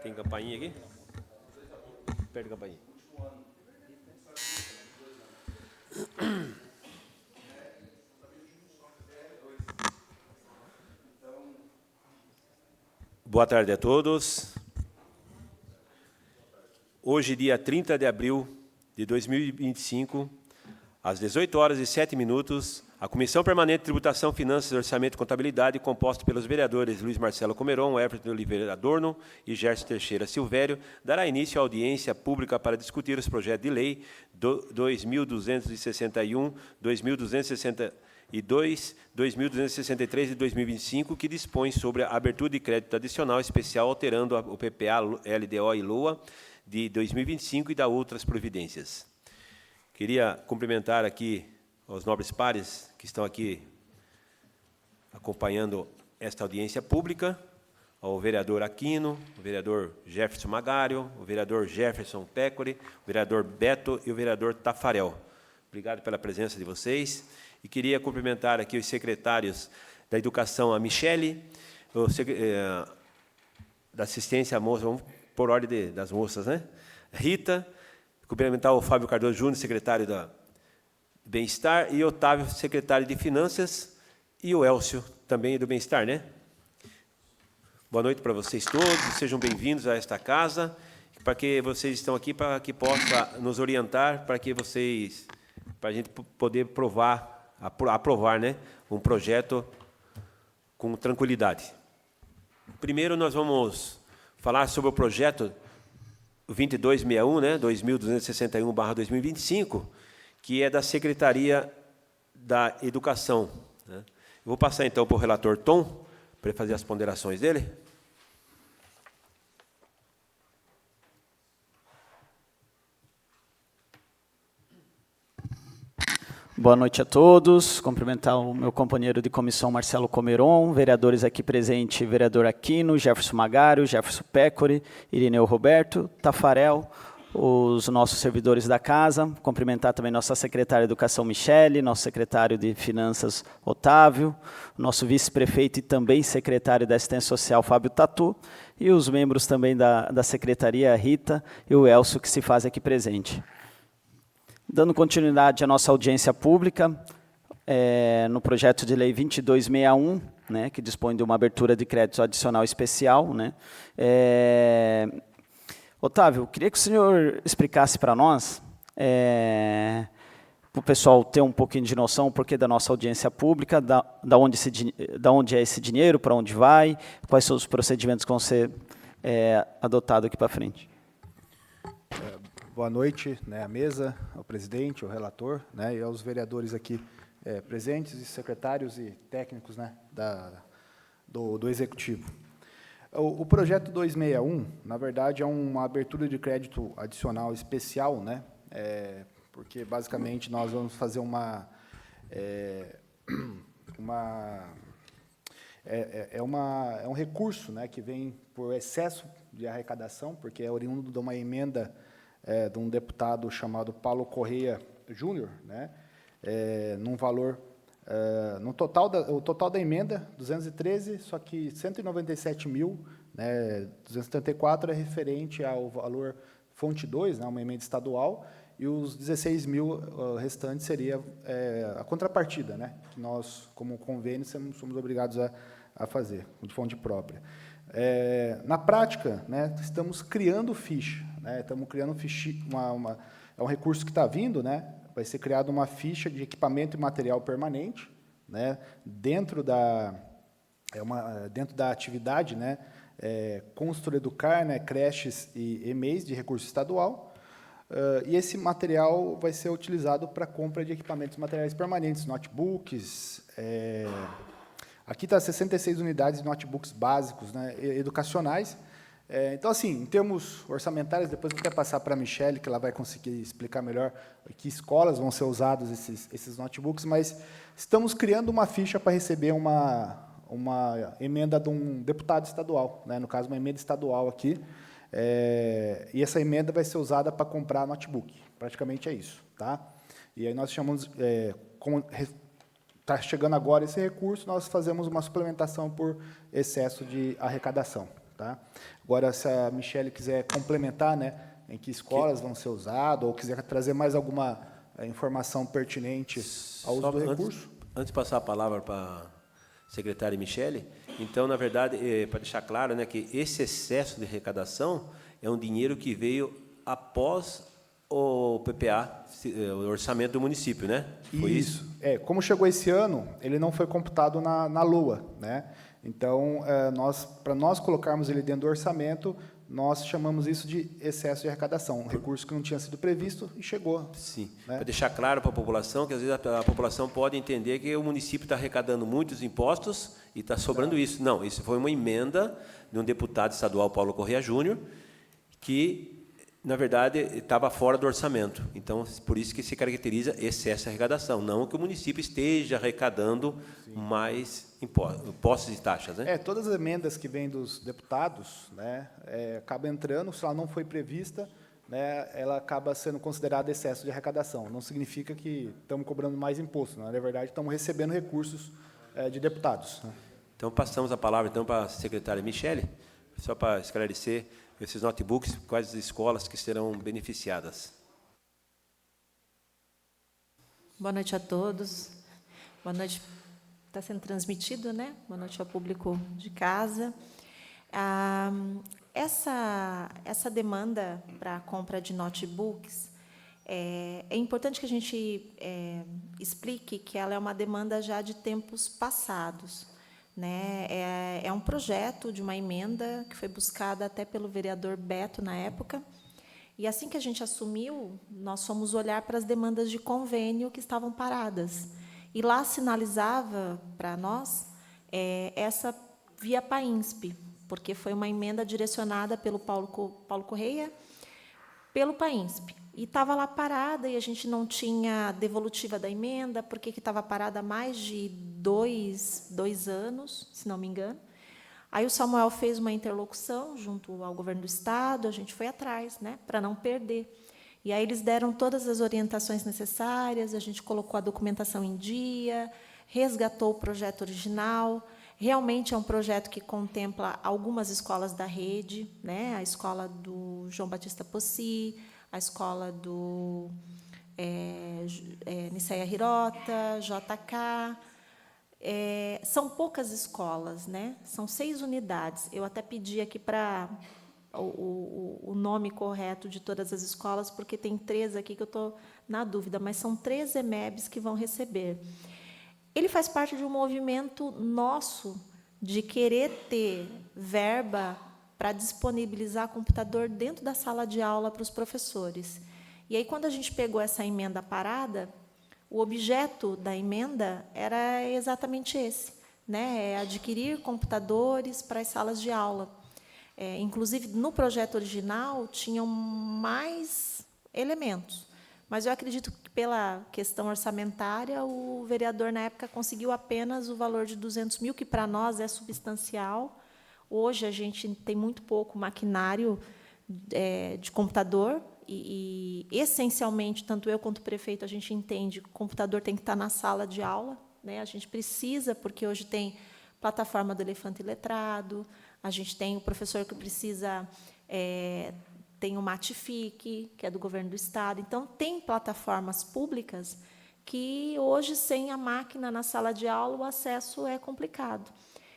Tem campainha aqui? Perde a campainha. Boa tarde a todos. Hoje, dia 30 de abril de 2025, às 18h07, a Comissão Permanente de Tributação, Finanças, Orçamento e Contabilidade, composta pelos vereadores Luiz Marcelo Comeron, Everton Oliveira Adorno e Gerson Teixeira Silvério, dará início à audiência pública para discutir os projetos de lei 2261, 2262, 2263 e 2025, que dispõem sobre a abertura de crédito adicional especial, alterando o PPA, LDO e LOA de 2025 e da outras providências. Queria cumprimentar aqui os nobres pares que estão aqui acompanhando esta audiência pública, ao vereador Aquino, o vereador Jefferson Magário, o vereador Jefferson Pécori, o vereador Beto e o vereador Tafarel. Obrigado pela presença de vocês. E queria cumprimentar aqui os secretários da Educação, a Michele, da Assistência à Moça, vamos por ordem das moças, né? Rita, cumprimentar o Fábio Cardoso Júnior, secretário da Bem-Estar, e Otávio, secretário de Finanças, e o Elcio, também do Bem-Estar, né? Boa noite para vocês todos, sejam bem-vindos a esta casa, para que vocês estão aqui, para que possa nos orientar, para a gente poder aprovar, né, um projeto com tranquilidade. Primeiro, nós vamos falar sobre o projeto 2261, né, 2261/2025, que é da Secretaria da Educação, né? Eu vou passar, então, para o relator Tom, para ele fazer as ponderações dele. Boa noite a todos. Cumprimentar o meu companheiro de comissão, Marcelo Comeron, vereadores aqui presentes, vereador Aquino, Jefferson Magário, Jefferson Pécori, Irineu Roberto, Tafarel, os nossos servidores da casa, cumprimentar também nossa secretária de Educação, Michele, nosso secretário de Finanças, Otávio, nosso vice-prefeito e também secretário da Assistência Social, Fábio Tatu, e os membros também da secretaria, Rita e o Elcio, que se faz aqui presente. Dando continuidade à nossa audiência pública, no projeto de lei 2261, né, que dispõe de uma abertura de crédito adicional especial, né, Otávio, queria que o senhor explicasse para nós, para o pessoal ter um pouquinho de noção do porquê da nossa audiência pública, da onde é esse dinheiro, para onde vai, quais são os procedimentos que vão ser adotados aqui para frente. Boa noite, né, à mesa, ao presidente, ao relator, né, e aos vereadores aqui presentes, e secretários e técnicos, né, do Executivo. O projeto 261, na verdade, é uma abertura de crédito adicional especial, né, porque, basicamente, nós vamos fazer um recurso, né, que vem por excesso de arrecadação, porque é oriundo de uma emenda de um deputado chamado Paulo Correia Júnior, né, num valor, o total da emenda, 213, só que 197.000, né, 274 é referente ao valor fonte 2, né, uma emenda estadual, e os 16.000 restantes seria a contrapartida, né, que nós, como convênio, somos obrigados a fazer, de fonte própria. Na prática, né, estamos criando ficha, né, estamos criando é um recurso que está vindo, né, vai ser criada uma ficha de equipamento e material permanente, né, dentro da atividade, né, Constru Educar, né, creches e EMEIs de recurso estadual, e esse material vai ser utilizado para compra de equipamentos e materiais permanentes, notebooks, aqui está 66 unidades de notebooks básicos, né, educacionais. Então, assim, em termos orçamentários, depois eu vou passar para a Michele, que ela vai conseguir explicar melhor que escolas vão ser usados esses notebooks, mas estamos criando uma ficha para receber uma emenda de um deputado estadual, né, no caso, uma emenda estadual aqui, e essa emenda vai ser usada para comprar notebook, praticamente é isso, tá? E aí nós chamamos, como está chegando agora esse recurso, nós fazemos uma suplementação por excesso de arrecadação. Tá? Agora, se a Michele quiser complementar, né, em que escolas vão ser usadas, ou quiser trazer mais alguma informação pertinente ao uso do recurso. Antes de passar a palavra para a secretária Michele, então, na verdade, para deixar claro, né, que esse excesso de arrecadação é um dinheiro que veio após o PPA, o orçamento do município, né? Foi isso? Como chegou esse ano, ele não foi computado na LOA, né? Então, para nós colocarmos ele dentro do orçamento, nós chamamos isso de excesso de arrecadação, um recurso que não tinha sido previsto e chegou. Sim, né? Para deixar claro para a população, que às vezes a população pode entender que o município está arrecadando muitos impostos e está sobrando isso. Não, isso foi uma emenda de um deputado estadual, Paulo Correia Júnior, que, na verdade, estava fora do orçamento. Então, por isso que se caracteriza excesso de arrecadação, não que o município esteja arrecadando mais impostos e taxas. Né? Todas as emendas que vêm dos deputados, né, acaba entrando, se ela não foi prevista, né, ela acaba sendo considerada excesso de arrecadação. Não significa que estamos cobrando mais imposto, não. Na verdade, estamos recebendo recursos de deputados. Né? Então, passamos a palavra então, para a secretária Michele, só para esclarecer esses notebooks, quais as escolas que serão beneficiadas. Boa noite a todos. Boa noite. Está sendo transmitido, né? Boa noite ao público de casa. Essa demanda para a compra de notebooks, é importante que a gente explique que ela é uma demanda já de tempos passados. Né? É um projeto de uma emenda que foi buscada até pelo vereador Beto, na época, e assim que a gente assumiu, nós fomos olhar para as demandas de convênio que estavam paradas. E lá sinalizava para nós essa via PAINSP, porque foi uma emenda direcionada pelo Paulo Correia, pelo PAINSP. E estava lá parada, e a gente não tinha devolutiva da emenda, porque estava parada há mais de dois anos, se não me engano. Aí o Samuel fez uma interlocução junto ao governo do Estado, a gente foi atrás, né, para não perder. E aí eles deram todas as orientações necessárias, a gente colocou a documentação em dia, resgatou o projeto original. Realmente é um projeto que contempla algumas escolas da rede, né, a escola do João Batista Possi, a escola do Niceia Hirota, JK. São poucas escolas, né? São 6 unidades. Eu até pedi aqui para o nome correto de todas as escolas, porque tem 3 aqui que eu estou na dúvida, mas são 3 EMEBs que vão receber. Ele faz parte de um movimento nosso de querer ter verba para disponibilizar computador dentro da sala de aula para os professores. E aí, quando a gente pegou essa emenda parada, o objeto da emenda era exatamente esse, né? Adquirir computadores para as salas de aula. Inclusive, no projeto original, tinham mais elementos. Mas eu acredito que, pela questão orçamentária, o vereador, na época, conseguiu apenas o valor de 200 mil, que, para nós, é substancial. Hoje, a gente tem muito pouco maquinário de computador, e, essencialmente, tanto eu quanto o prefeito, a gente entende que o computador tem que estar na sala de aula, né? A gente precisa, porque hoje tem plataforma do elefante letrado, a gente tem o professor que precisa, tem o Matific, que é do governo do Estado. Então, tem plataformas públicas que, hoje, sem a máquina na sala de aula, o acesso é complicado.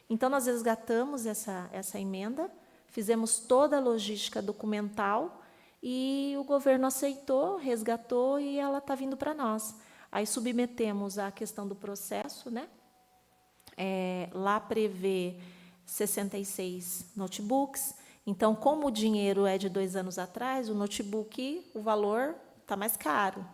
Então, nós resgatamos essa emenda, fizemos toda a logística documental, e o governo aceitou, resgatou, e ela está vindo para nós. Aí submetemos a questão do processo, né? Lá prevê 66 notebooks. Então, como o dinheiro é de 2 anos atrás, o notebook, o valor está mais caro.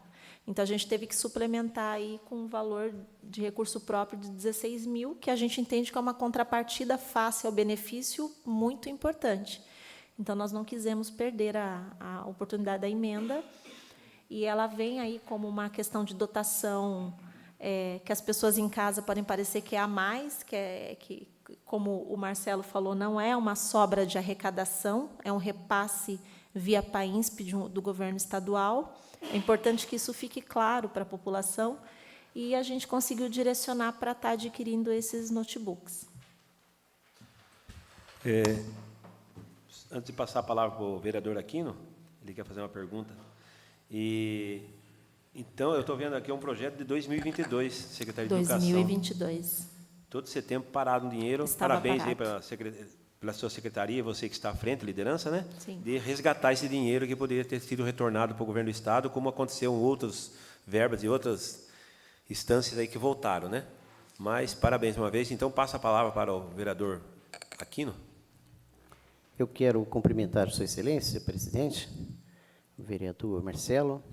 Então, a gente teve que suplementar aí com um valor de recurso próprio de 16 mil, que a gente entende que é uma contrapartida face ao benefício muito importante. Então, nós não quisemos perder a oportunidade da emenda, e ela vem aí como uma questão de dotação, que as pessoas em casa podem parecer que é a mais, que, como o Marcelo falou, não é uma sobra de arrecadação, é um repasse via PAINSP do governo estadual. É importante que isso fique claro para a população, e a gente conseguiu direcionar para estar adquirindo esses notebooks. Antes de passar a palavra para o vereador Aquino, ele quer fazer uma pergunta. Então, eu estou vendo aqui um projeto de 2022, Secretaria de Educação. 2022. Todo esse tempo parado no dinheiro. Estava Parabéns aí parado. pela sua secretaria, você que está à frente, liderança, né? Sim. De resgatar esse dinheiro que poderia ter sido retornado para o governo do Estado, como aconteceu em outras verbas e outras instâncias aí que voltaram, né? Mas, parabéns uma vez. Então, passa a palavra para o vereador Aquino. Eu quero cumprimentar Sua Excelência, presidente, o vereador Marcelo,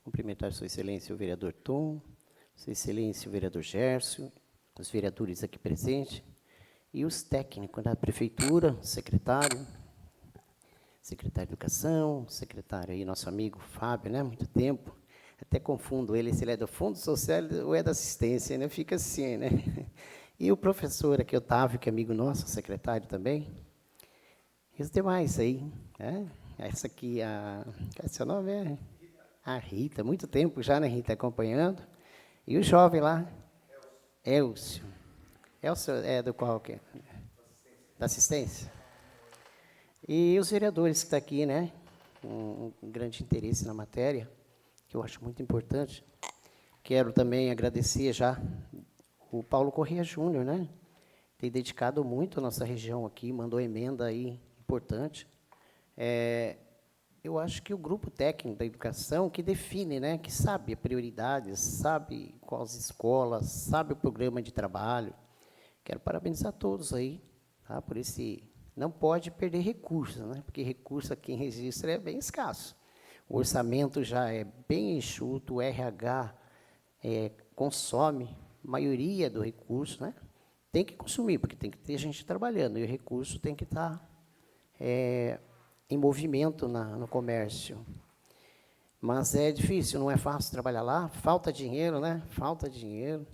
cumprimentar Sua Excelência, o vereador Tom, Sua Excelência, o vereador Gerson, os vereadores aqui presentes, e os técnicos da prefeitura, secretário de Educação, secretário aí, nosso amigo Fábio, né, muito tempo, até confundo ele, se ele é do Fundo Social ou é da assistência, né, fica assim, né. E o professor aqui, Otávio, que é amigo nosso, secretário também, e os demais aí, né, essa aqui, qual é o seu nome? É a Rita, muito tempo já, né, Rita, acompanhando, e o jovem lá, Elcio. Elcio é do qual que é? Da assistência. E os vereadores que estão aqui, né, com um grande interesse na matéria, que eu acho muito importante. Quero também agradecer já o Paulo Corrêa Júnior, né, tem dedicado muito a nossa região aqui, mandou emenda aí importante. Eu acho que o grupo técnico da educação que define, né, que sabe as prioridades, sabe quais escolas, sabe o programa de trabalho. Quero parabenizar todos aí, tá, por esse... Não pode perder recursos, né, porque recurso aqui em registro é bem escasso. O orçamento já é bem enxuto, o RH consome a maioria do recurso, né? Tem que consumir, porque tem que ter gente trabalhando, e o recurso tem que estar em movimento no comércio. Mas é difícil, não é fácil trabalhar lá, falta dinheiro, né? Falta dinheiro.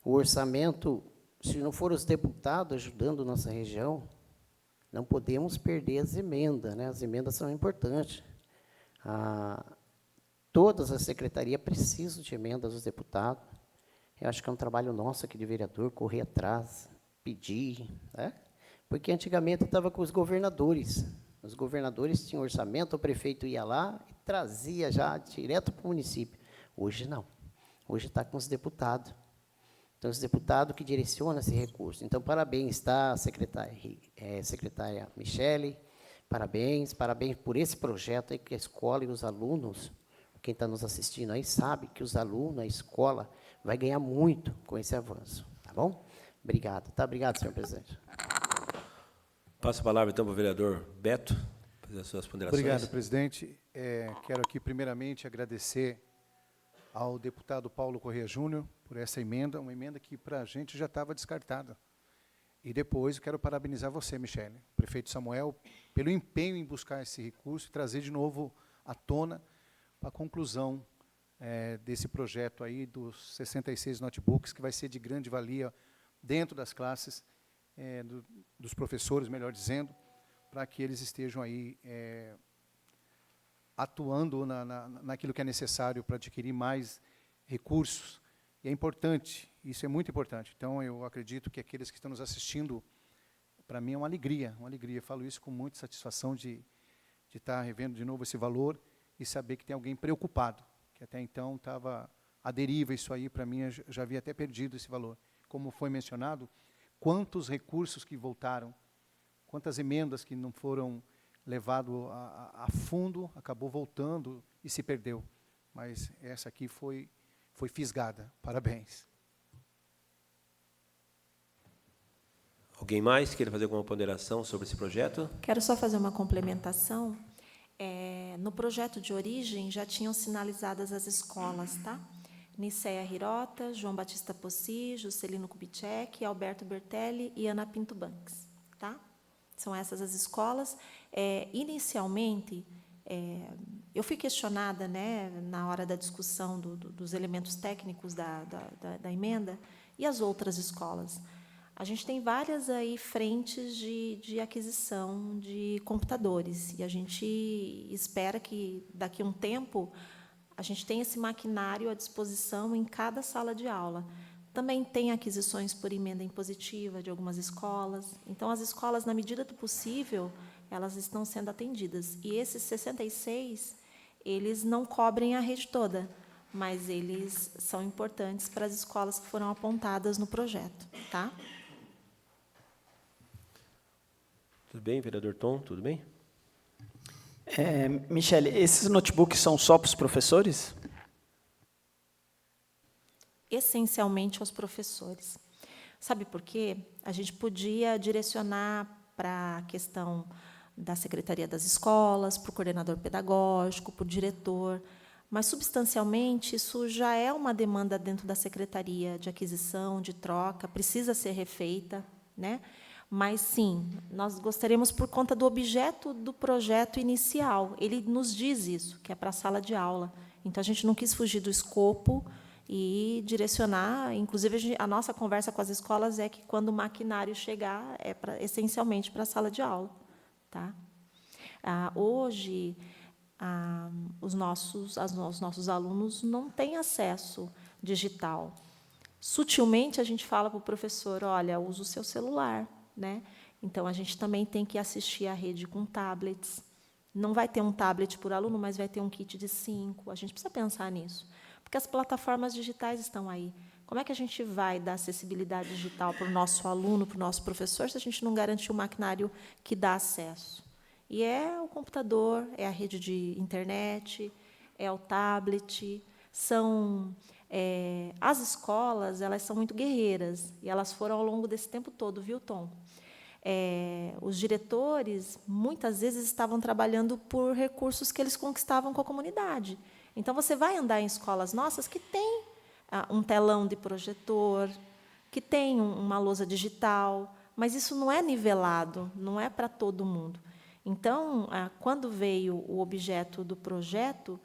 O orçamento, se não for os deputados ajudando nossa região, não podemos perder as emendas, né? As emendas são importantes. Todas as secretarias precisam de emendas dos deputados. Eu acho que é um trabalho nosso aqui de vereador, correr atrás, pedir, né? Porque antigamente estava com os governadores. Os governadores tinham orçamento, o prefeito ia lá e trazia já direto para o município. Hoje não. Hoje está com os deputados. Então, os deputados que direcionam esse recurso. Então, parabéns, tá, secretária Michele, parabéns por esse projeto aí, que a escola e os alunos, quem está nos assistindo aí, sabe que os alunos, a escola, vai ganhar muito com esse avanço. Tá bom? Obrigado. Tá? Obrigado, senhor presidente. Passo a palavra, então, para o vereador Beto, fazer as suas ponderações. Obrigado, presidente. Quero aqui, primeiramente, agradecer ao deputado Paulo Corrêa Júnior por essa emenda, uma emenda que, para a gente, já estava descartada. E depois, eu quero parabenizar você, Michele, prefeito Samuel, pelo empenho em buscar esse recurso e trazer de novo à tona a conclusão desse projeto aí dos 66 notebooks, que vai ser de grande valia dentro das classes, dos professores, melhor dizendo, para que eles estejam aí atuando naquilo que é necessário para adquirir mais recursos. E é importante, isso é muito importante. Então, eu acredito que aqueles que estão nos assistindo, para mim é uma alegria. Falo isso com muita satisfação de estar revendo de novo esse valor e saber que tem alguém preocupado, que até então estava à deriva isso aí, para mim, eu já havia até perdido esse valor. Como foi mencionado, quantos recursos que voltaram, quantas emendas que não foram levadas a fundo, acabou voltando e se perdeu. Mas essa aqui foi fisgada. Parabéns. Alguém mais queira fazer alguma ponderação sobre esse projeto? Quero só fazer uma complementação. No projeto de origem, já tinham sinalizadas as escolas, tá? Nicéia Hirota, João Batista Possi, Juscelino Kubitschek, Alberto Bertelli e Ana Pinto Banks, tá? São essas as escolas. Inicialmente, eu fui questionada, né, na hora da discussão dos elementos técnicos da emenda, e as outras escolas. A gente tem várias aí frentes de aquisição de computadores, e a gente espera que, daqui a um tempo, a gente tenha esse maquinário à disposição em cada sala de aula. Também tem aquisições por emenda impositiva de algumas escolas. Então, as escolas, na medida do possível, elas estão sendo atendidas. E esses 66, eles não cobrem a rede toda, mas eles são importantes para as escolas que foram apontadas no projeto. Tá? Tudo bem, vereador Tom? Tudo bem? Michele, esses notebooks são só para os professores? Essencialmente aos professores. Sabe por quê? A gente podia direcionar para a questão da Secretaria das Escolas, para o coordenador pedagógico, para o diretor, mas, substancialmente, isso já é uma demanda dentro da Secretaria de aquisição, de troca, precisa ser refeita, né? Mas, sim, nós gostaríamos, por conta do objeto do projeto inicial, ele nos diz isso, que é para a sala de aula. Então, a gente não quis fugir do escopo e direcionar, inclusive, a nossa conversa com as escolas é que, quando o maquinário chegar, é essencialmente para a sala de aula. Tá? Hoje, os nossos alunos não têm acesso digital. Sutilmente, a gente fala para o professor, olha, usa o seu celular. Né? Então, a gente também tem que assistir à rede com tablets. Não vai ter um tablet por aluno, mas vai ter um kit de 5. A gente precisa pensar nisso. Porque as plataformas digitais estão aí. Como é que a gente vai dar acessibilidade digital para o nosso aluno, para o nosso professor, se a gente não garantir o maquinário que dá acesso? E é o computador, é a rede de internet, é o tablet, as escolas, elas são muito guerreiras, e elas foram ao longo desse tempo todo, viu, Tom? Os diretores, muitas vezes, estavam trabalhando por recursos que eles conquistavam com a comunidade. Então, você vai andar em escolas nossas que têm um telão de projetor, que tem uma lousa digital, mas isso não é nivelado, não é para todo mundo. Então, quando veio o objeto do projeto,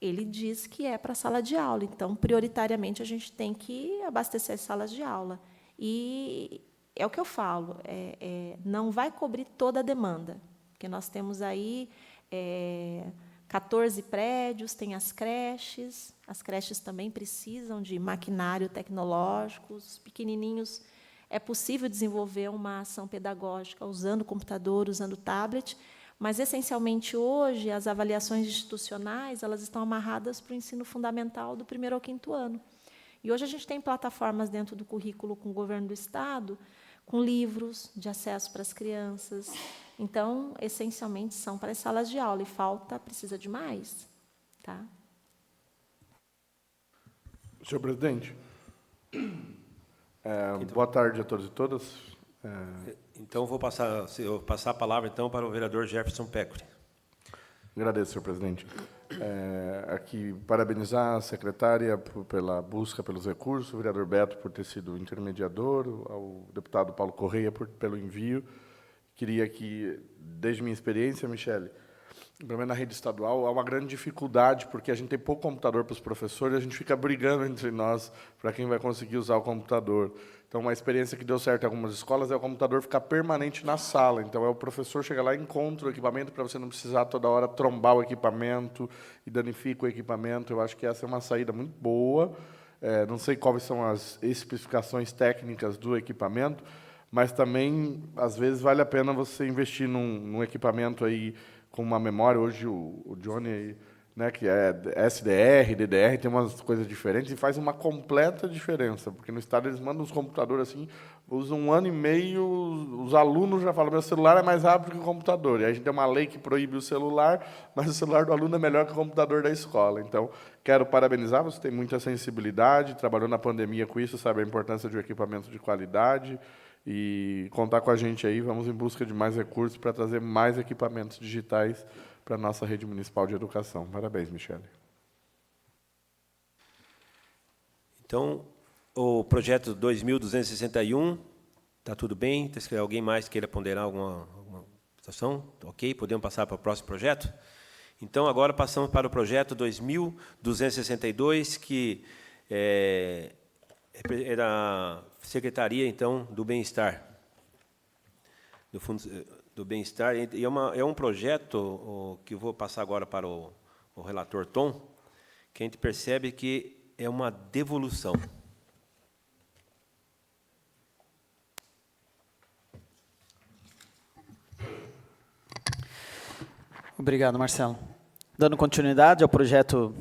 ele diz que é para a sala de aula. Então, prioritariamente, a gente tem que abastecer as salas de aula. E é o que eu falo, não vai cobrir toda a demanda, porque nós temos aí 14 prédios, tem as creches também precisam de maquinário tecnológico, os pequenininhos. É possível desenvolver uma ação pedagógica usando computador, usando tablet, mas, essencialmente, hoje, as avaliações institucionais elas estão amarradas para o ensino fundamental do 1º ao 5º ano. E hoje a gente tem plataformas dentro do currículo com o governo do Estado, com livros de acesso para as crianças. Então, essencialmente, são para as salas de aula, e precisa de mais. Tá? Senhor presidente, boa tarde a todos e todas. Então, vou passar a palavra então, para o vereador Jefferson Peccori. Agradeço, senhor presidente. Aqui, parabenizar a secretária pela busca pelos recursos, o vereador Beto por ter sido intermediador, ao deputado Paulo Correia pelo envio. Queria que, desde minha experiência, Michele, pelo menos na rede estadual, há uma grande dificuldade, porque a gente tem pouco computador para os professores, a gente fica brigando entre nós para quem vai conseguir usar o computador. Então, uma experiência que deu certo em algumas escolas é o computador ficar permanente na sala. Então, o professor chega lá e encontra o equipamento para você não precisar toda hora trombar o equipamento e danifica o equipamento. Eu acho que essa é uma saída muito boa. Não sei quais são as especificações técnicas do equipamento, mas também, às vezes, vale a pena você investir num equipamento aí com uma memória. Hoje, o Johnny, né, que é SDR, DDR, tem umas coisas diferentes e faz uma completa diferença, porque no Estado eles mandam os computadores assim, usam 1 ano e meio, os alunos já falam, meu celular é mais rápido que o computador. E aí a gente tem uma lei que proíbe o celular, mas o celular do aluno é melhor que o computador da escola. Então, quero parabenizar, você tem muita sensibilidade, trabalhou na pandemia com isso, sabe a importância de um equipamento de qualidade, e contar com a gente aí, vamos em busca de mais recursos para trazer mais equipamentos digitais para a nossa rede municipal de educação. Parabéns, Michele. Então, o projeto 2261, está tudo bem? Se alguém mais queira ponderar alguma situação, ok? Podemos passar para o próximo projeto? Então, agora passamos para o projeto 2262, que é da Secretaria, então, do Bem-Estar, do Fundo do Bem-Estar, e é um projeto que eu vou passar agora para o relator Tom, que a gente percebe que é uma devolução. Obrigado, Marcelo. Dando continuidade ao projeto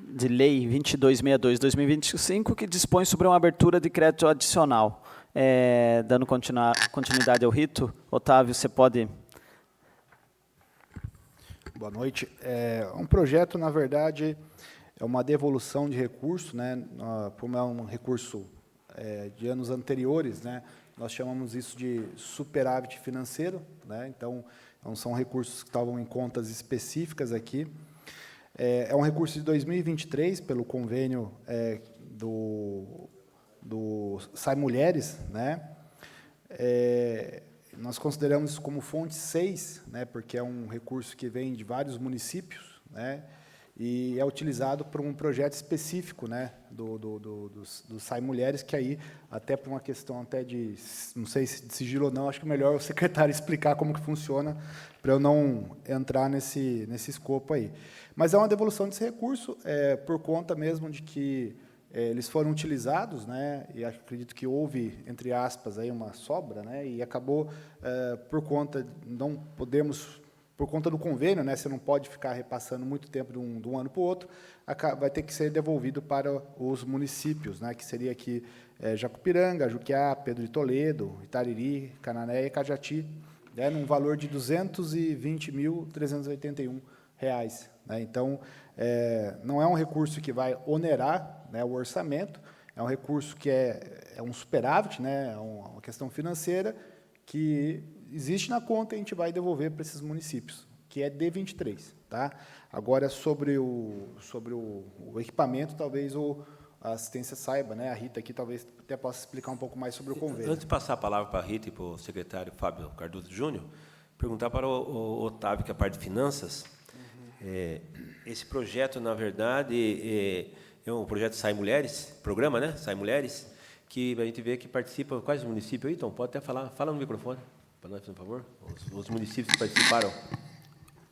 de lei 2262/2025, que dispõe sobre uma abertura de crédito adicional. Dando continuidade ao rito, Otávio, você pode... Boa noite. Um projeto, na verdade, é uma devolução de recurso, né? Como é um recurso de anos anteriores, né? Nós chamamos isso de superávit financeiro, né? Então, são recursos que estavam em contas específicas aqui. É um recurso de 2023, pelo convênio do Sai Mulheres, né? Nós consideramos isso como fonte 6, né? Porque é um recurso que vem de vários municípios, né? E é utilizado por um projeto específico, né? do Sai Mulheres, que aí, até por uma questão até de, não sei se de sigilo ou não, acho que é melhor o secretário explicar como que funciona, para eu não entrar nesse escopo aí. Mas é uma devolução desse recurso, por conta mesmo de que eles foram utilizados, né, e acredito que houve, entre aspas, aí uma sobra, né, e acabou, por conta, não podemos, por conta do convênio, né, você não pode ficar repassando muito tempo de um ano para o outro, vai ter que ser devolvido para os municípios, né, que seria aqui Jacupiranga, Juquiá, Pedro de Toledo, Itariri, Canané e Cajati, né, num valor de R$ 220.381. Né? Então, não é um recurso que vai onerar, né, o orçamento, é um recurso que é um superávit, né, é uma questão financeira que existe na conta e a gente vai devolver para esses municípios, que é D23. Tá? Agora, sobre o equipamento, talvez a assistência saiba, né, a Rita aqui talvez até possa explicar um pouco mais sobre o convênio. Antes de passar a palavra para a Rita e para o secretário Fábio Cardoso Júnior, perguntar para o Otávio, que é a parte de finanças. Esse projeto, na verdade, é um projeto Sai Mulheres, programa, né? Sai Mulheres, que a gente vê que participa. Quais municípios aí, Tom? Pode até falar. Fala no microfone, para nós, por favor. Os municípios que participaram.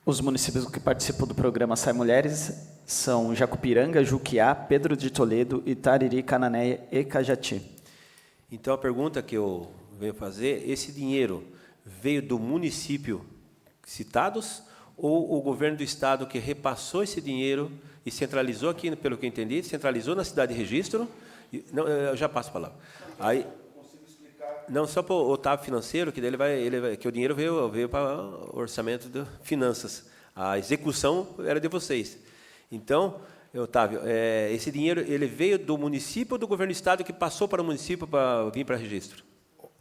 Os municípios que participam do programa Sai Mulheres são Jacupiranga, Juquiá, Pedro de Toledo, Itariri, Cananéia e Cajati. Então, a pergunta que eu venho fazer, esse dinheiro veio do município citados ou o governo do estado que repassou esse dinheiro e centralizou aqui, pelo que eu entendi, centralizou na cidade de registro? Não, eu já passo a palavra. Aí, não, só para o Otávio financeiro, que ele vai, que o dinheiro veio para o orçamento de finanças. A execução era de vocês. Então, Otávio, esse dinheiro ele veio do município ou do governo do estado que passou para o município para vir para registro?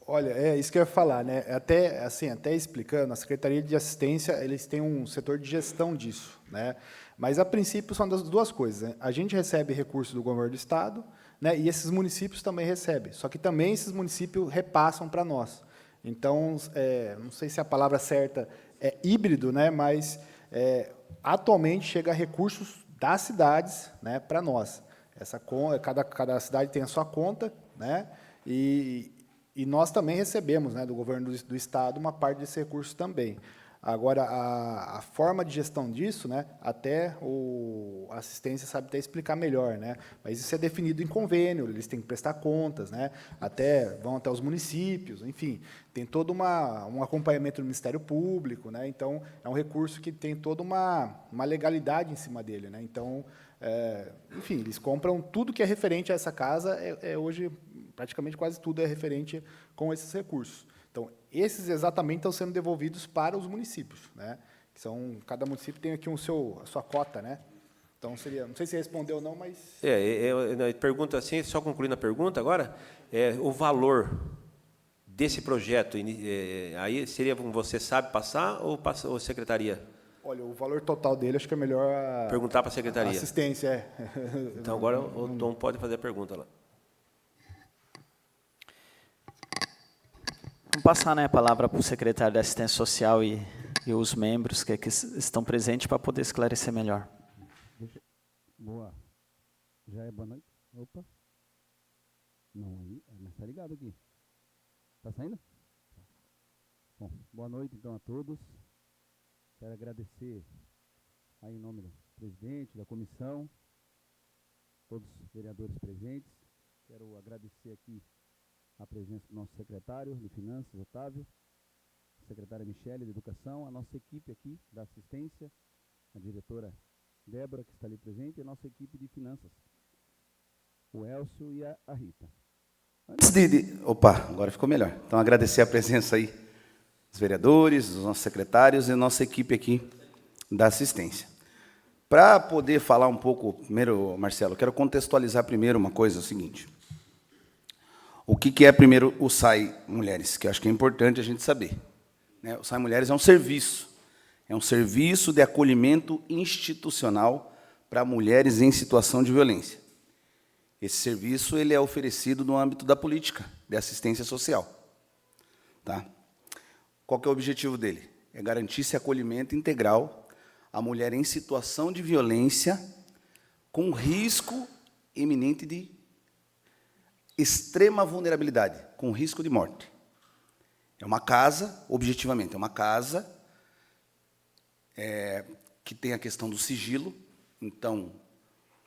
Olha, é isso que eu ia falar, né? Até explicando, a Secretaria de Assistência, eles têm um setor de gestão disso, né? Mas, a princípio, são das duas coisas, né? A gente recebe recursos do governo do estado, né? E esses municípios também recebem. Só que também esses municípios repassam para nós. Então, não sei se a palavra certa é híbrido, né? Mas, atualmente, chega recursos das cidades, né, para nós. Cada cidade tem a sua conta, né? E nós também recebemos, né, do governo do estado uma parte desse recurso também. Agora, a forma de gestão disso, né, até a assistência sabe até explicar melhor, né, mas isso é definido em convênio, eles têm que prestar contas, né, vão até os municípios, enfim, tem todo um acompanhamento do Ministério Público, né, então é um recurso que tem toda uma legalidade em cima dele, né, então, enfim, eles compram tudo que é referente a essa casa, hoje praticamente quase tudo é referente com esses recursos. Então, esses exatamente estão sendo devolvidos para os municípios, né? Cada município tem aqui a sua cota, né? Então, não sei se respondeu ou não, mas... Pergunta assim, só concluindo a pergunta agora, o valor desse projeto, aí seria, você sabe passar ou secretaria? Olha, o valor total dele, acho que é melhor... Perguntar para a secretaria. A assistência, Então, agora o Tom pode fazer a pergunta lá. Vamos passar, né, a palavra para o secretário da Assistência Social e os membros que estão presentes para poder esclarecer melhor. Boa. Já é boa noite? Opa. Não, mas está ligado aqui. Está saindo? Bom, boa noite então a todos. Quero agradecer aí em nome do presidente, da comissão, todos os vereadores presentes. Quero agradecer aqui a presença do nosso secretário de Finanças, Otávio, secretária Michele, de Educação, a nossa equipe aqui da assistência, a diretora Débora, que está ali presente, e a nossa equipe de finanças, o Elcio e a Rita. Opa, agora ficou melhor. Então, agradecer a presença aí dos vereadores, dos nossos secretários e da nossa equipe aqui da assistência. Para poder falar um pouco, primeiro, Marcelo, quero contextualizar primeiro uma coisa, é o seguinte. O que é, primeiro, o SAI Mulheres, que eu acho que é importante a gente saber. Né? O SAI Mulheres é um serviço de acolhimento institucional para mulheres em situação de violência. Esse serviço ele é oferecido no âmbito da política de assistência social. Tá? Qual que é o objetivo dele? É garantir esse acolhimento integral à mulher em situação de violência com risco iminente de extrema vulnerabilidade, com risco de morte. É uma casa, objetivamente, é uma casa que tem a questão do sigilo, então,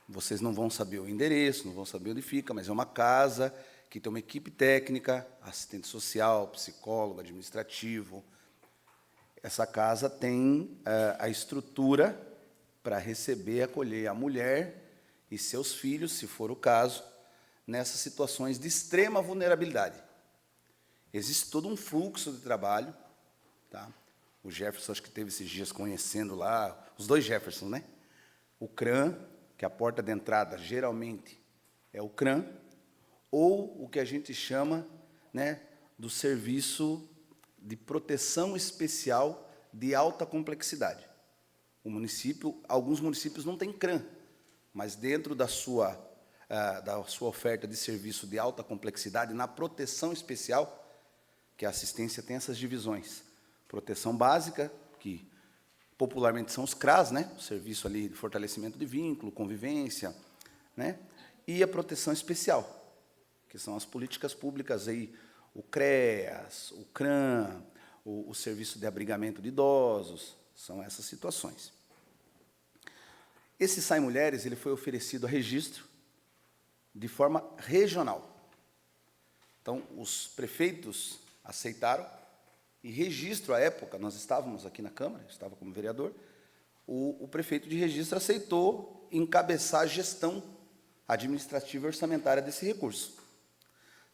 vocês não vão saber o endereço, não vão saber onde fica, mas é uma casa que tem uma equipe técnica, assistente social, psicólogo, administrativo. Essa casa tem a estrutura para receber e acolher a mulher e seus filhos, se for o caso, nessas situações de extrema vulnerabilidade. Existe todo um fluxo de trabalho. Tá? O Jefferson, acho que teve esses dias conhecendo lá, os dois Jefferson, né? O CRAM, que a porta de entrada, geralmente, é o CRAM, ou o que a gente chama, né, do Serviço de Proteção Especial de Alta Complexidade. O município, alguns municípios não têm CRAM, mas dentro da sua oferta de serviço de alta complexidade, na proteção especial, que a assistência tem essas divisões. Proteção básica, que popularmente são os CRAS, né? O serviço ali de fortalecimento de vínculo, convivência, né? E a proteção especial, que são as políticas públicas aí, o CREAS, o CRAM, o serviço de abrigamento de idosos, são essas situações. Esse SAI Mulheres ele foi oferecido a registro de forma regional. Então, os prefeitos aceitaram, e registro, à época, nós estávamos aqui na Câmara, eu estava como vereador, o prefeito de registro aceitou encabeçar a gestão administrativa e orçamentária desse recurso.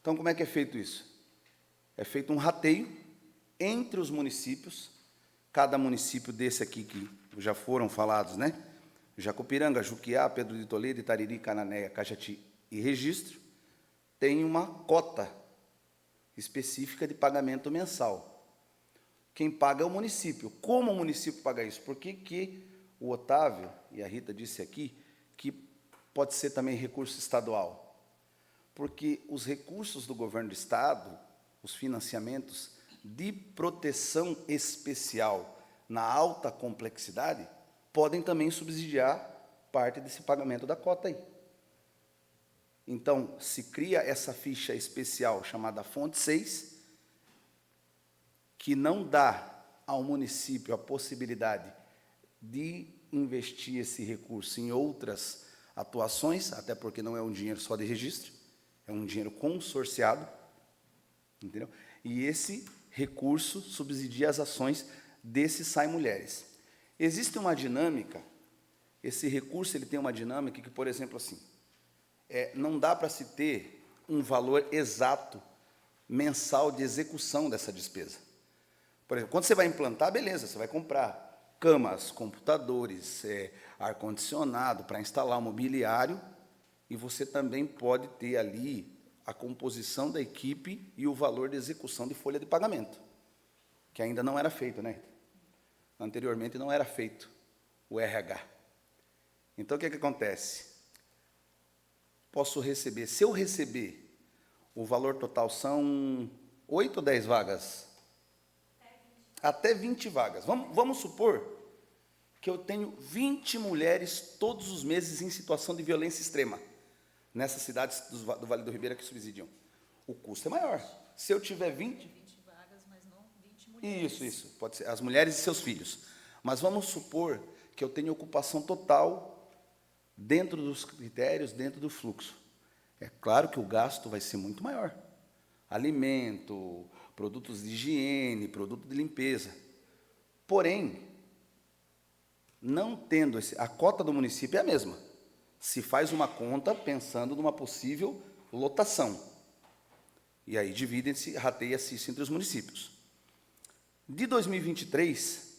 Então, como é que é feito isso? É feito um rateio entre os municípios, cada município desse aqui que já foram falados, né? Jacupiranga, Juquiá, Pedro de Toledo, Itariri, Cananéia, Cajati e Registro, tem uma cota específica de pagamento mensal. Quem paga é o município. Como o município paga isso? Por que o Otávio e a Rita disse aqui que pode ser também recurso estadual? Porque os recursos do governo do Estado, os financiamentos de proteção especial na alta complexidade, podem também subsidiar parte desse pagamento da cota aí. Então, se cria essa ficha especial chamada Fonte 6, que não dá ao município a possibilidade de investir esse recurso em outras atuações, até porque não é um dinheiro só de registro, é um dinheiro consorciado, entendeu? E esse recurso subsidia as ações desse SAI Mulheres. Existe uma dinâmica, esse recurso ele tem uma dinâmica que, por exemplo, assim, não dá para se ter um valor exato mensal de execução dessa despesa. Por exemplo, quando você vai implantar, beleza, você vai comprar camas, computadores, ar-condicionado para instalar o mobiliário, e você também pode ter ali a composição da equipe e o valor de execução de folha de pagamento, que ainda não era feito, né? Anteriormente não era feito o RH. Então, o que acontece? Posso receber, se eu receber, o valor total são 8 ou 10 vagas? Até 20 vagas. Vamos supor que eu tenho 20 mulheres todos os meses em situação de violência extrema, nessas cidades do Vale do Ribeira que subsidiam. O custo é maior. Se eu tiver 20 vagas, mas não 20 mulheres. Isso, pode ser, as mulheres e seus filhos. Mas vamos supor que eu tenho ocupação total dentro dos critérios, dentro do fluxo. É claro que o gasto vai ser muito maior. Alimento, produtos de higiene, produto de limpeza. Porém, não tendo a cota do município é a mesma. Se faz uma conta pensando numa possível lotação. E aí dividem-se, rateia-se isso entre os municípios. De 2023,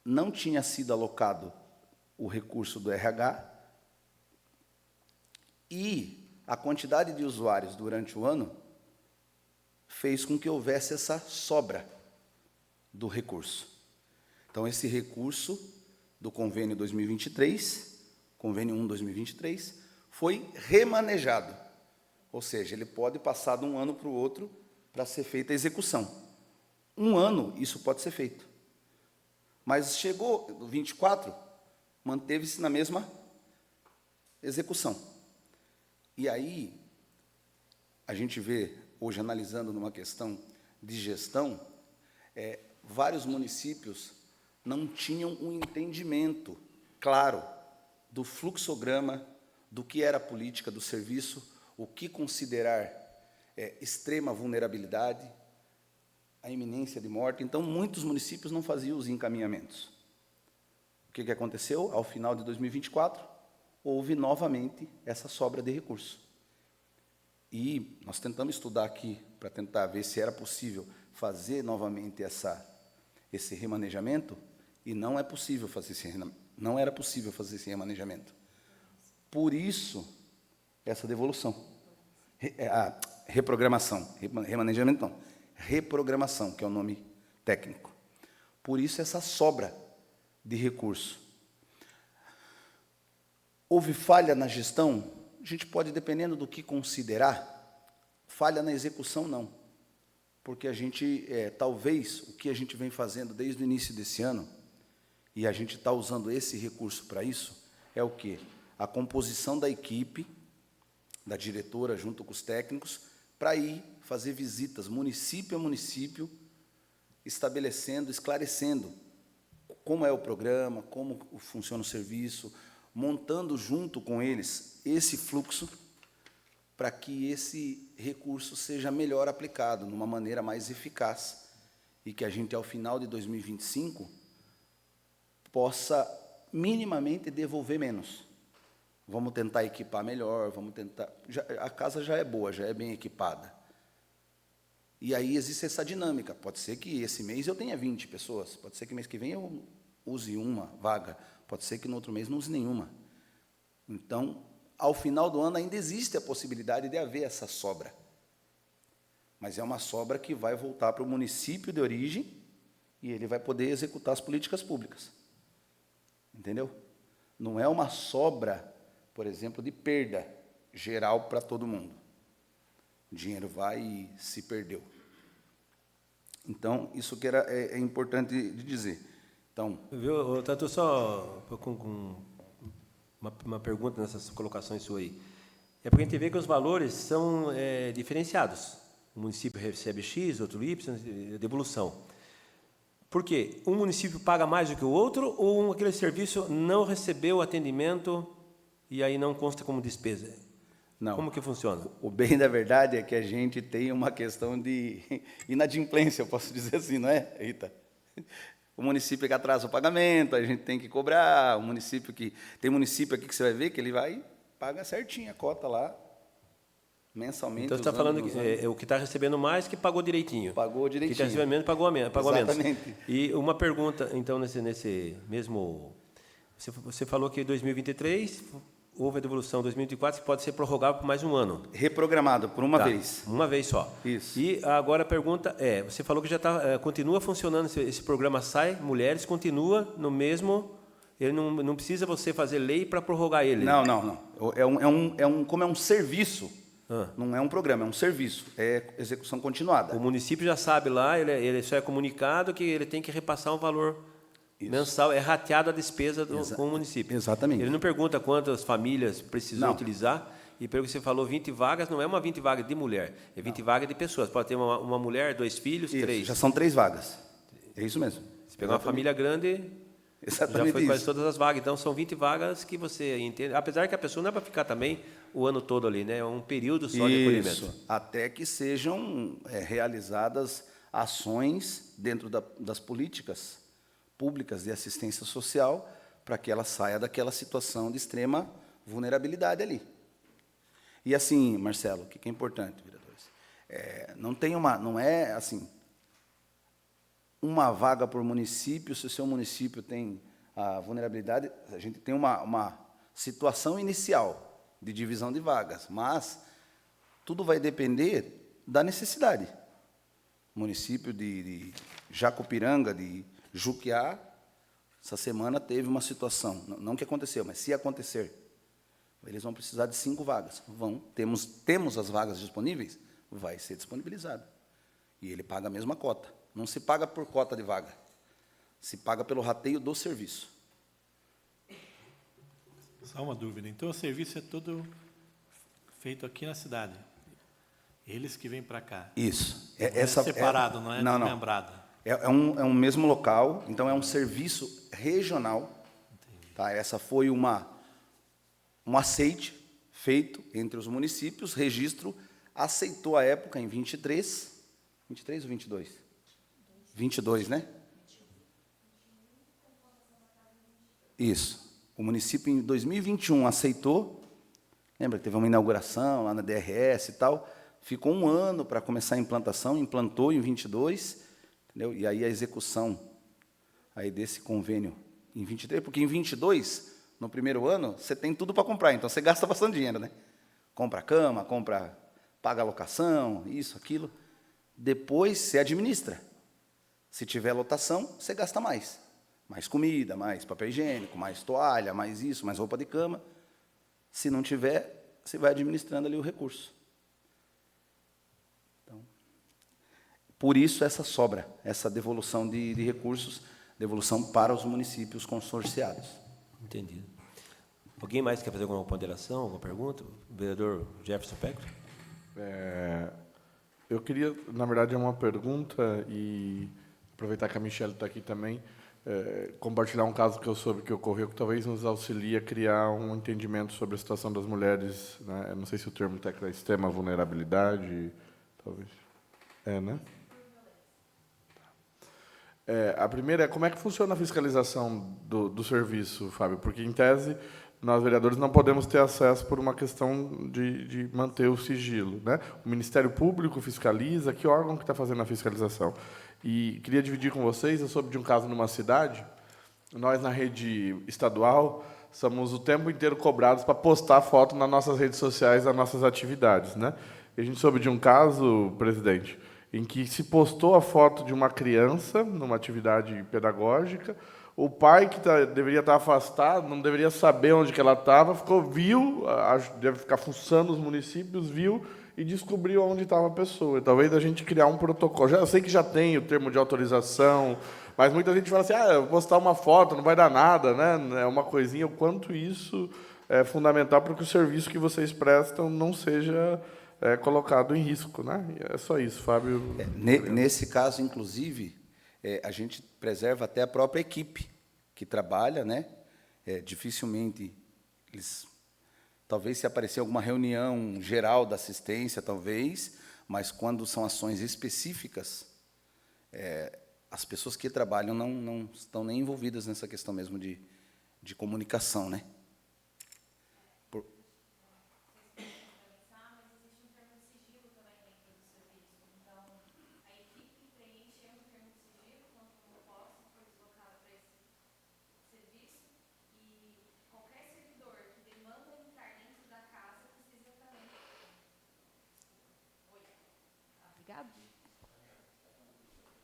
não tinha sido alocado o recurso do RH e a quantidade de usuários durante o ano fez com que houvesse essa sobra do recurso. Então, esse recurso do convênio 2023, convênio 1/2023, foi remanejado. Ou seja, ele pode passar de um ano para o outro para ser feita a execução. Um ano, isso pode ser feito. Mas chegou no 24, manteve-se na mesma execução. E aí, a gente vê, hoje, analisando numa questão de gestão, vários municípios não tinham um entendimento claro do fluxograma, do que era a política do serviço, o que considerar extrema vulnerabilidade, a iminência de morte. Então, muitos municípios não faziam os encaminhamentos. O que aconteceu? Ao final de 2024, houve novamente essa sobra de recursos. E nós tentamos estudar aqui para tentar ver se era possível fazer novamente esse remanejamento, e não é possível fazer não era possível fazer esse remanejamento. Por isso, essa devolução. A reprogramação. Remanejamento não. Reprogramação, que é o nome técnico. Por isso, essa sobra de recurso. Houve falha na gestão? A gente pode, dependendo do que considerar, falha na execução, não. Porque a gente, talvez, o que a gente vem fazendo desde o início desse ano, e a gente está usando esse recurso para isso, é o quê? A composição da equipe, da diretora, junto com os técnicos, para ir fazer visitas município a município, estabelecendo, esclarecendo como é o programa, como funciona o serviço, montando junto com eles esse fluxo para que esse recurso seja melhor aplicado, numa maneira mais eficaz, e que a gente, ao final de 2025, possa minimamente devolver menos. Vamos tentar equipar melhor, vamos tentar... a casa já é boa, já é bem equipada. E aí existe essa dinâmica. Pode ser que esse mês eu tenha 20 pessoas, pode ser que mês que vem eu use uma vaga, pode ser que no outro mês não use nenhuma. Então, ao final do ano ainda existe a possibilidade de haver essa sobra. Mas é uma sobra que vai voltar para o município de origem e ele vai poder executar as políticas públicas. Entendeu? Não é uma sobra, por exemplo, de perda geral para todo mundo. O dinheiro vai e se perdeu. Então, isso que é importante de dizer. Então, viu, Tato, só com uma pergunta nessas colocações suas aí. É porque a gente vê que os valores são diferenciados. O município recebe X, outro Y, devolução. Por quê? Um município paga mais do que o outro, ou aquele serviço não recebeu atendimento e aí não consta como despesa? Não. Como que funciona? O bem da verdade é que a gente tem uma questão de inadimplência, eu posso dizer assim, não é, Rita? O município que atrasa o pagamento, a gente tem que cobrar. Tem município aqui que você vai ver que ele vai paga certinho a cota lá, mensalmente. Então, você está falando que o que está recebendo mais que pagou direitinho. Pagou direitinho. O que está recebendo menos pagou menos. Exatamente. E uma pergunta, então, nesse mesmo... Você falou que em 2023 houve a devolução, 2024 que pode ser prorrogável por mais um ano. Reprogramado por uma vez. Uma vez só. Isso. E agora a pergunta você falou que já continua funcionando, esse programa SAI Mulheres continua no mesmo... Ele não precisa você fazer lei para prorrogar ele. Não. Como é um serviço, não é um programa, é um serviço, é execução continuada. O município já sabe lá, ele só é comunicado que ele tem que repassar um valor mensal, é rateado a despesa com o município. Exatamente. Ele não pergunta quantas famílias precisam utilizar, e pelo que você falou, 20 vagas, não é uma 20 vagas de mulher, é 20 vagas de pessoas. Pode ter uma mulher, 2 filhos, 3. Já são 3 vagas. É isso mesmo. Se pegar uma família grande... Exatamente Já foi quase isso. todas as vagas. Então, são 20 vagas que você entende. Apesar que a pessoa não é para ficar também o ano todo ali, né? É um período só de acolhimento. Isso, até que sejam realizadas ações dentro das políticas públicas de assistência social para que ela saia daquela situação de extrema vulnerabilidade ali. E assim, Marcelo, o que é importante, vereadores? Não é assim, uma vaga por município, se o seu município tem a vulnerabilidade, a gente tem uma situação inicial de divisão de vagas, mas tudo vai depender da necessidade. O município de Jacupiranga, de Juquiá, essa semana teve uma situação, não que aconteceu, mas se acontecer, eles vão precisar de 5 vagas. Temos as vagas disponíveis, vai ser disponibilizado. E ele paga a mesma cota. Não se paga por cota de vaga, se paga pelo rateio do serviço. Só uma dúvida. Então, o serviço é todo feito aqui na cidade? Eles que vêm para cá? Isso. Não é separado, não é desmembrado? É um mesmo local, então é um serviço regional. Tá? Essa foi um aceite feito entre os municípios, registro, aceitou à época em 23 ou 22? 22, né? Isso. O município, em 2021, aceitou. Lembra que teve uma inauguração lá na DRS e tal. Ficou 1 ano para começar a implantação, implantou em 22, entendeu? E aí a execução aí desse convênio em 23, porque em 22, no primeiro ano, você tem tudo para comprar, então você gasta bastante dinheiro, né? Compra cama, paga a locação, isso, aquilo. Depois você administra. Se tiver lotação, você gasta mais. Mais comida, mais papel higiênico, mais toalha, mais isso, mais roupa de cama. Se não tiver, você vai administrando ali o recurso. Então, por isso essa sobra, essa devolução de recursos, devolução para os municípios consorciados. Entendido. Alguém mais quer fazer alguma ponderação, alguma pergunta? O vereador Jefferson Pecco? Eu queria, na verdade, uma pergunta e aproveitar que a Michelle está aqui também, compartilhar um caso que eu soube que ocorreu, que talvez nos auxilie a criar um entendimento sobre a situação das mulheres, né? Eu não sei se o termo técnico é extrema vulnerabilidade, talvez. Né? A primeira é como é que funciona a fiscalização do serviço, Fábio? Porque, em tese, nós, vereadores, não podemos ter acesso por uma questão de manter o sigilo, né? O Ministério Público fiscaliza, que órgão que está fazendo a fiscalização? E queria dividir com vocês, eu soube de um caso numa cidade, nós, na rede estadual, somos o tempo inteiro cobrados para postar foto nas nossas redes sociais das nossas atividades, né? E a gente soube de um caso, presidente, em que se postou a foto de uma criança numa atividade pedagógica, o pai, que deveria estar afastado, não deveria saber onde que ela estava, viu, deve ficar fuçando os municípios, viu e descobriu onde estava a pessoa. Talvez a gente criar um protocolo. Eu sei que já tem o termo de autorização, mas muita gente fala assim, eu vou postar uma foto, não vai dar nada, né? É uma coisinha. O quanto isso é fundamental para que o serviço que vocês prestam não seja colocado em risco, né? É só isso, Fábio. Nesse caso, inclusive, a gente preserva até a própria equipe que trabalha, né? Dificilmente eles, talvez se aparecer alguma reunião geral da assistência, talvez, mas quando são ações específicas, as pessoas que trabalham não estão nem envolvidas nessa questão mesmo de comunicação, né?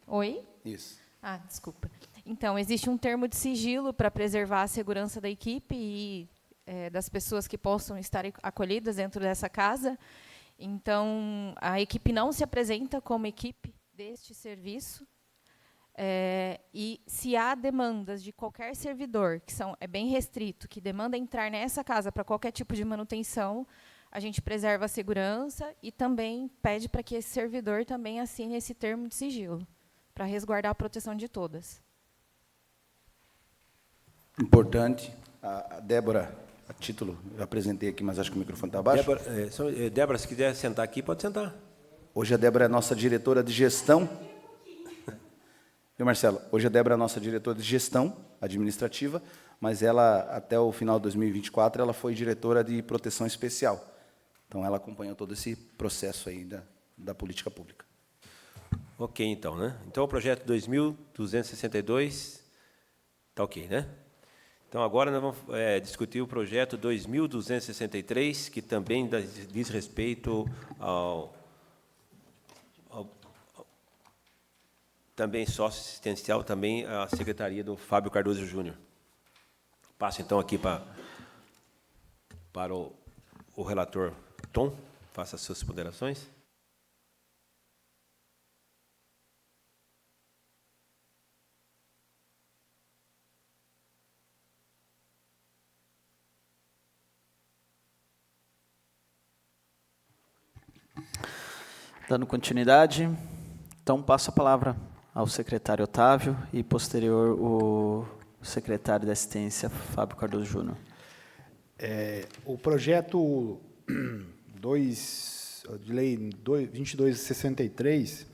Oi? Isso. Desculpa. Então, existe um termo de sigilo para preservar a segurança da equipe e das pessoas que possam estar acolhidas dentro dessa casa. Então, a equipe não se apresenta como equipe deste serviço. E se há demandas de qualquer servidor, que é bem restrito, que demanda entrar nessa casa para qualquer tipo de manutenção, a gente preserva a segurança e também pede para que esse servidor também assine esse termo de sigilo, para resguardar a proteção de todas. Importante. A Débora, a título, eu apresentei aqui, mas acho que o microfone está abaixo. Débora, se quiser sentar aqui, pode sentar. Hoje a Débora é nossa diretora de gestão. Viu, Marcelo? Hoje a Débora é nossa diretora de gestão administrativa, mas ela, até o final de 2024, ela foi diretora de proteção especial. Então, ela acompanhou todo esse processo aí da política pública. Ok, então, né? Então, o projeto 2.262 está ok, né? Então, agora nós vamos discutir o projeto 2.263, que também diz respeito também sócio-assistencial, também a secretaria do Fábio Cardoso Júnior. Passo, então, aqui para o relator Tom, faça as suas ponderações. Dando continuidade, então passo a palavra ao secretário Otávio e, posterior, o secretário da Assistência, Fábio Cardoso Júnior. O projeto de lei 2263,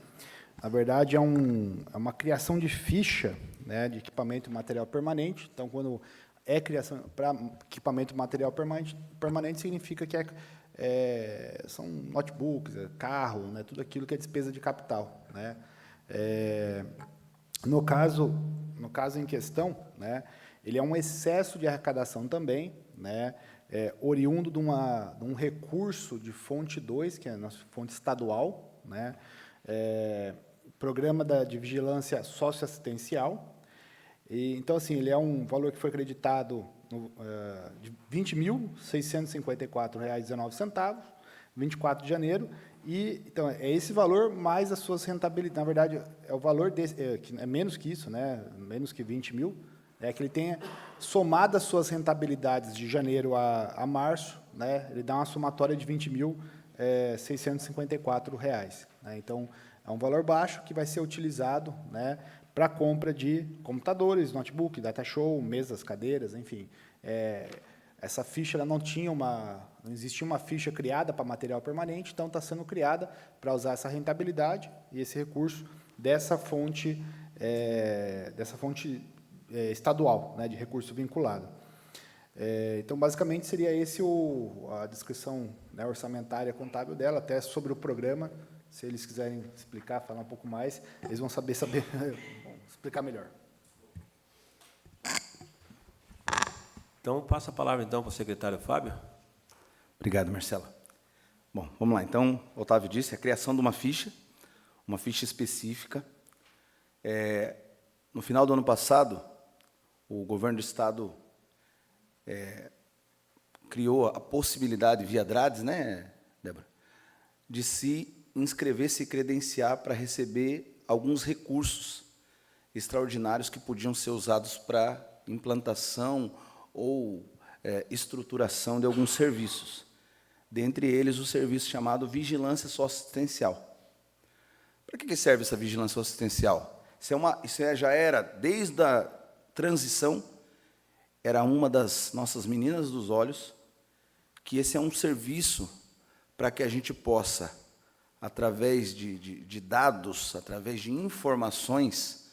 na verdade, é uma criação de ficha, né, de equipamento e material permanente. Então, quando é criação para equipamento e material permanente, significa que são notebooks, carro, né, tudo aquilo que é despesa de capital, né. No caso em questão, né, ele é um excesso de arrecadação também, né, oriundo de um recurso de fonte 2, que é a nossa fonte estadual, né, programa de vigilância socioassistencial. Então, assim, ele é um valor que foi acreditado de R$ 20.654,19, 24 de janeiro, e então é esse valor mais as suas rentabilidades. Na verdade, é o valor desse, que é menos que isso, né? Menos que 20 mil, que ele tenha somado as suas rentabilidades de janeiro a março, né? Ele dá uma somatória de R$ 20.654. Né? Então, é um valor baixo que vai ser utilizado, né, para a compra de computadores, notebook, data show, mesas, cadeiras, enfim. Essa ficha ela não existia uma ficha criada para material permanente, então está sendo criada para usar essa rentabilidade e esse recurso dessa fonte estadual, né, de recurso vinculado. Então, basicamente, seria esse a descrição, né, orçamentária contábil dela, até sobre o programa. Se eles quiserem explicar, falar um pouco mais, eles vão saber explicar melhor. Então, passo a palavra, então, para o secretário Fábio. Obrigado, Marcelo. Bom, vamos lá. Então, o Otávio disse, a criação de uma ficha específica. No final do ano passado, o governo do Estado criou a possibilidade, via Drades, né, Débora, de se inscrever, se credenciar para receber alguns recursos extraordinários que podiam ser usados para implantação ou estruturação de alguns serviços. Dentre eles, o serviço chamado vigilância socioassistencial. Para que serve essa vigilância socioassistencial? Isso já era, desde a transição, era uma das nossas meninas dos olhos, que esse é um serviço para que a gente possa, através de dados, através de informações,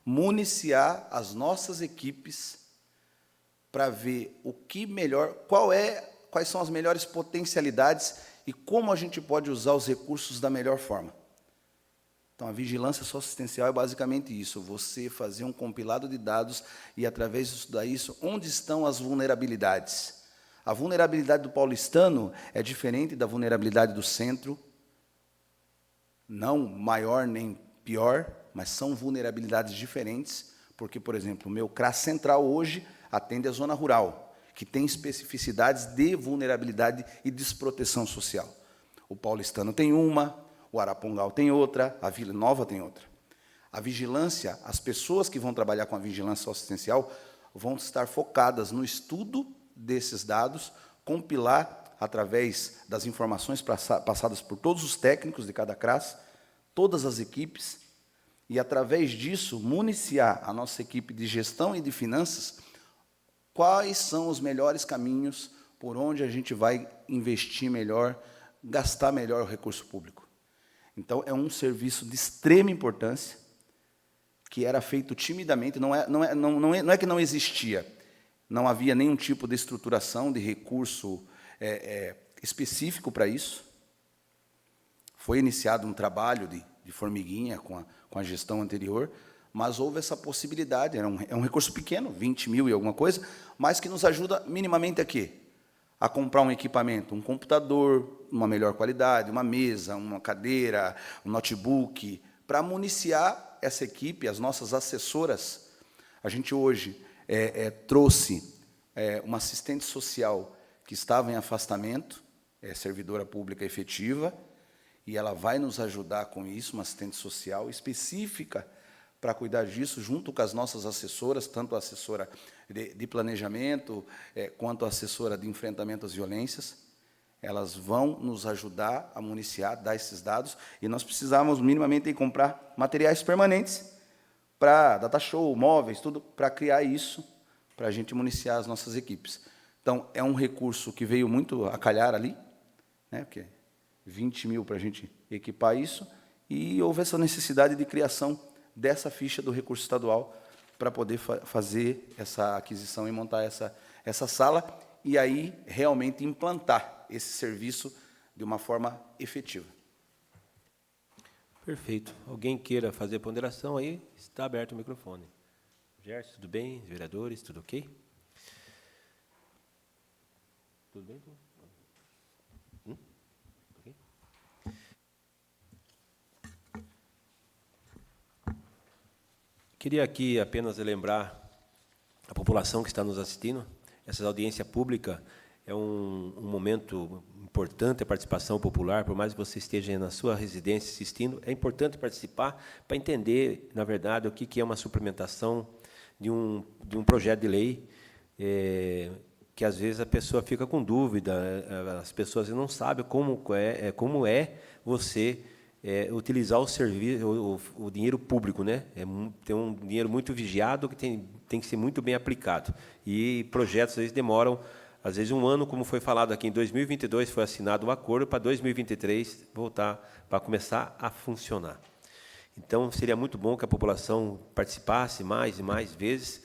municiar as nossas equipes para ver o que melhor, quais são as melhores potencialidades e como a gente pode usar os recursos da melhor forma. Então, a vigilância socioassistencial é basicamente isso, você fazer um compilado de dados e, através de estudar isso, onde estão as vulnerabilidades. A vulnerabilidade do paulistano é diferente da vulnerabilidade do centro, não maior nem pior, mas são vulnerabilidades diferentes, porque, por exemplo, o meu CRAS Central hoje atende a zona rural, que tem especificidades de vulnerabilidade e desproteção social. O paulistano tem uma, o Arapongal tem outra, a Vila Nova tem outra. A vigilância, as pessoas que vão trabalhar com a vigilância socioassistencial vão estar focadas no estudo desses dados, compilar, através das informações passadas por todos os técnicos de cada CRAS, todas as equipes, e, através disso, municiar a nossa equipe de gestão e de finanças quais são os melhores caminhos por onde a gente vai investir melhor, gastar melhor o recurso público. Então, é um serviço de extrema importância, que era feito timidamente, não é que não existia, não havia nenhum tipo de estruturação, de recurso específico para isso. Foi iniciado um trabalho de formiguinha com a gestão anterior, mas houve essa possibilidade, é um recurso pequeno, 20 mil e alguma coisa, mas que nos ajuda minimamente a quê? A comprar um equipamento, um computador, uma melhor qualidade, uma mesa, uma cadeira, um notebook, para municiar essa equipe, as nossas assessoras. A gente hoje trouxe uma assistente social que estava em afastamento, servidora pública efetiva, e ela vai nos ajudar com isso, uma assistente social específica para cuidar disso, junto com as nossas assessoras, tanto a assessora de planejamento, quanto a assessora de enfrentamento às violências. Elas vão nos ajudar a municiar, dar esses dados, e nós precisamos minimamente comprar materiais permanentes para data show, móveis, tudo, para criar isso, para a gente municiar as nossas equipes. Então, é um recurso que veio muito a calhar ali, né, porque 20 mil para a gente equipar isso, e houve essa necessidade de criação dessa ficha do recurso estadual para poder fazer essa aquisição e montar essa sala, e aí realmente implantar esse serviço de uma forma efetiva. Perfeito. Alguém queira fazer ponderação aí, está aberto o microfone. Gerson, tudo bem? Vereadores, tudo ok? Tudo bem? Okay. Queria aqui apenas lembrar a população que está nos assistindo, essa audiência pública é um momento importante, a participação popular, por mais que você esteja na sua residência assistindo, é importante participar para entender, na verdade, o que é uma suplementação de um projeto de lei, que às vezes a pessoa fica com dúvida, as pessoas não sabem como é você utilizar o serviço, o dinheiro público, né? Tem um dinheiro muito vigiado que tem que ser muito bem aplicado. E projetos, às vezes, demoram, às vezes, um ano, como foi falado aqui, em 2022 foi assinado um acordo para 2023 voltar, para começar a funcionar. Então, seria muito bom que a população participasse mais e mais vezes.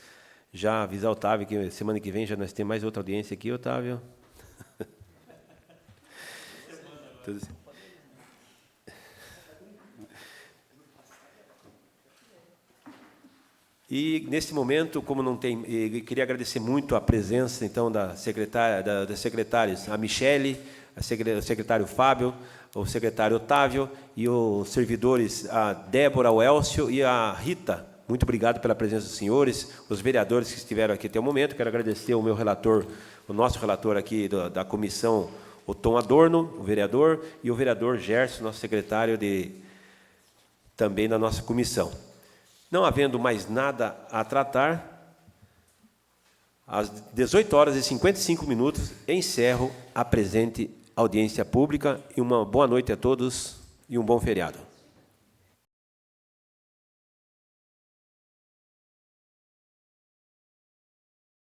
Já avisar o Otávio que semana que vem já nós temos mais outra audiência aqui, Otávio. Tudo assim. E, nesse momento, como não tem... queria agradecer muito a presença, então, da secretários, a Michele, o secretário Fábio, o secretário Otávio e os servidores, a Débora, o Elcio e a Rita. Muito obrigado pela presença dos senhores, os vereadores que estiveram aqui até o momento. Quero agradecer ao meu relator, o nosso relator aqui da comissão, o Tom Adorno, o vereador, e o vereador Gerson, nosso secretário também da nossa comissão. Não havendo mais nada a tratar, às 18h55, encerro a presente audiência pública, e uma boa noite a todos e um bom feriado.